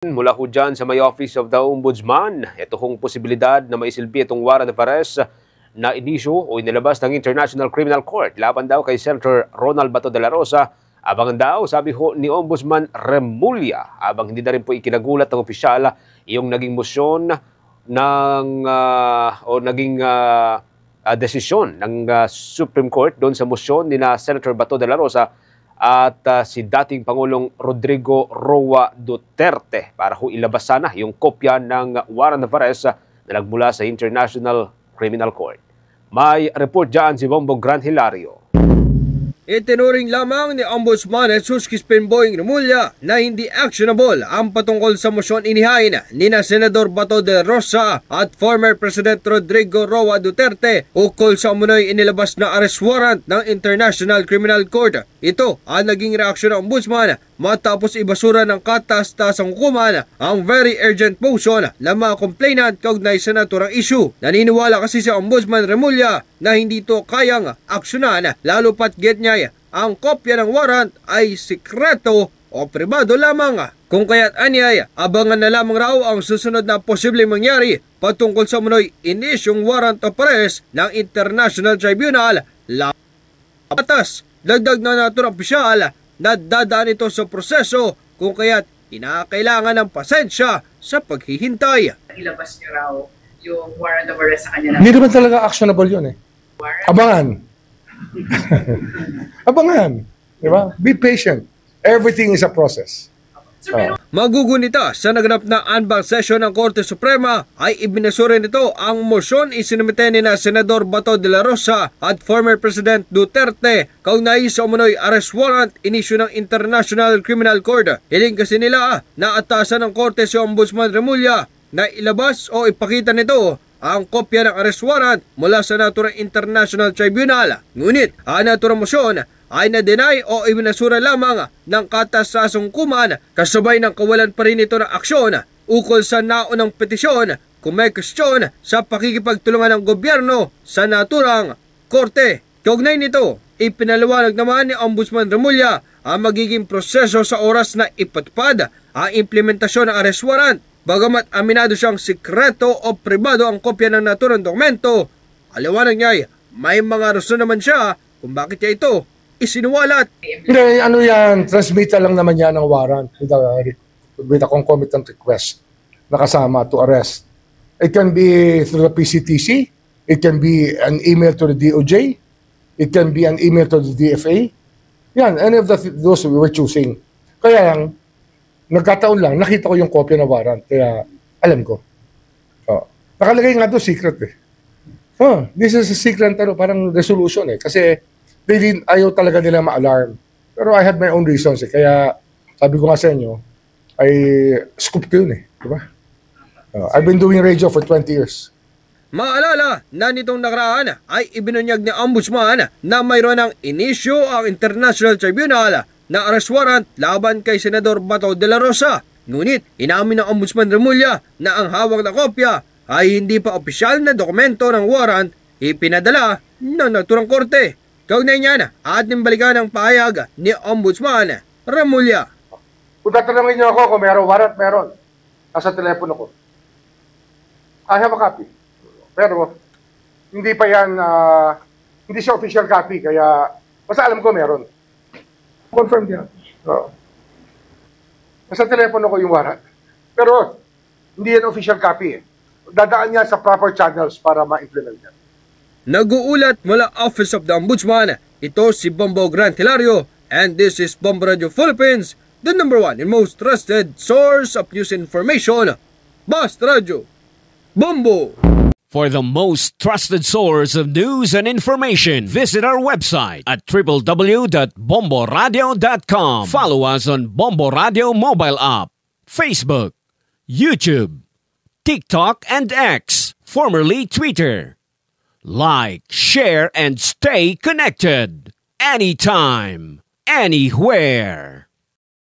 Mula ho dyan sa may Office of the Ombudsman, ito hong posibilidad na maisilbi itong warrant of arrest na inisyu o inilabas ng International Criminal Court laban daw kay Senator Ronald Bato de la Rosa. Abangan daw, sabi ho ni Ombudsman Remulla, abang hindi na rin po ikinagulat ng opisyal yung naging motion ng desisyon ng Supreme Court doon sa motion ni Senator Bato de la Rosa at si dating Pangulong Rodrigo Roa Duterte para ho ilabas sana yung kopya ng warrant of arrest na nagmula sa International Criminal Court. May report dyan si Bombo Gran Hilario. Itinuring lamang ni Ombudsman Jesus Crispin Boying Remulla na hindi actionable ang patungkol sa motion inihain ni Senador Bato de la Rosa at former President Rodrigo Roa Duterte ukol sa umunoy inilabas na arrest warrant ng International Criminal Court. Ito ang naging reaksyon ng Ombudsman matapos ibasura ng katas-tasang hukuman ang very urgent motion ng mga complainant kaugnay sa naturang issue. Naniniwala kasi si Ombudsman Remulla na hindi ito kayang aksyonan lalo pat get niya ang kopya ng warrant ay sikreto o pribado lamang. Kung kaya't anyay, abangan na lamang raw ang susunod na posibleng mangyari patungkol sa umunoy inisyong warrant of arrest ng International Tribunal labatas. Dagdag na naturang opisyal na dadaan ito sa proseso kung kaya't kinakailangan ng pasensya sa paghihintay. Ilabas niyo raw yung warrant of arrest sa kanya. Hindi naman talaga actionable yun eh. Abangan. Abangan. Diba? Be patient. Everything is a process. Magugunita sa naganap na anbang session ng Korte Suprema ay ibinasura nito ang motion isinumite ni Senador Bato de la Rosa at former President Duterte kaugnay sa umunoy arrest warrant inisyu ng International Criminal Court. Hiling kasi nila na atasan ng Korte si Ombudsman Remulla na ilabas o ipakita nito ang kopya ng arrest warrant mula sa naturang International Tribunal. Ngunit ang naturang motion ay na-deny o ibinasura lamang ng katas-tasang hukuman kasabay ng kawalan pa rin ito ng aksyon ukol sa naunang petisyon kung may kwestiyon sa pakikipagtulungan ng gobyerno sa naturang korte. Kaugnay nito, ipinaliwanag naman ni Ombudsman Remulla ang magiging proseso sa oras na ipatupad ang implementasyon ng arrest warrant. Bagamat aminado siyang sikreto o pribado ang kopya ng naturang dokumento, aliwanag niya may mga rason naman siya kung bakit niya ito isinuwalat. Hindi, ano yan, transmittal lang naman yan ng warrant with a concomitant request na kasama to arrest. It can be through the PCTC, it can be an email to the DOJ, it can be an email to the DFA. Yan, any of those we were choosing. Kaya lang, nagkataon lang, nakita ko yung kopya ng warrant, kaya alam ko. Nakalagay nga doon, secret eh. This is a secret, parang resolution eh, kasi ayaw talaga nila ma-alarm. Pero I had my own reasons eh. Kaya sabi ko nga sa inyo, ay scoop ko yun eh. Diba? I've been doing radio for 20 years. Maalala na nitong nakaraan ay ibinunyag ni Ombudsman na mayroon ng inisyu ang International Tribunal na arrest warrant laban kay Senador Bato de la Rosa. Ngunit inamin ng Ombudsman Remulla na ang hawak na kopya ay hindi pa opisyal na dokumento ng warrant ipinadala ng naturang korte. Kaugnay niya na ating balikan ang pahayag ni Ombudsman Remulla. Kung tatanungin niyo ako kung meron warrant, meron. Nasa telepono ko. I have a copy. Pero hindi pa yan, hindi siya official copy. Kaya basta alam ko meron. Confirmed yan. Nasa telepono ko yung warrant. Pero hindi yan official copy eh. Dadaan niya sa proper channels para ma-implement yan. Nag-uulat mula Office of the Ombudsman, ito si Bombo Gran Hilario, and this is Bombo Radio Philippines, the #1 and most trusted source of news information. Basta Radio, Bombo! For the most trusted source of news and information, visit our website at www.bomboradio.com. Follow us on Bombo Radio mobile app, Facebook, YouTube, TikTok, and X, formerly Twitter. Like, share, and stay connected. Anytime, anywhere.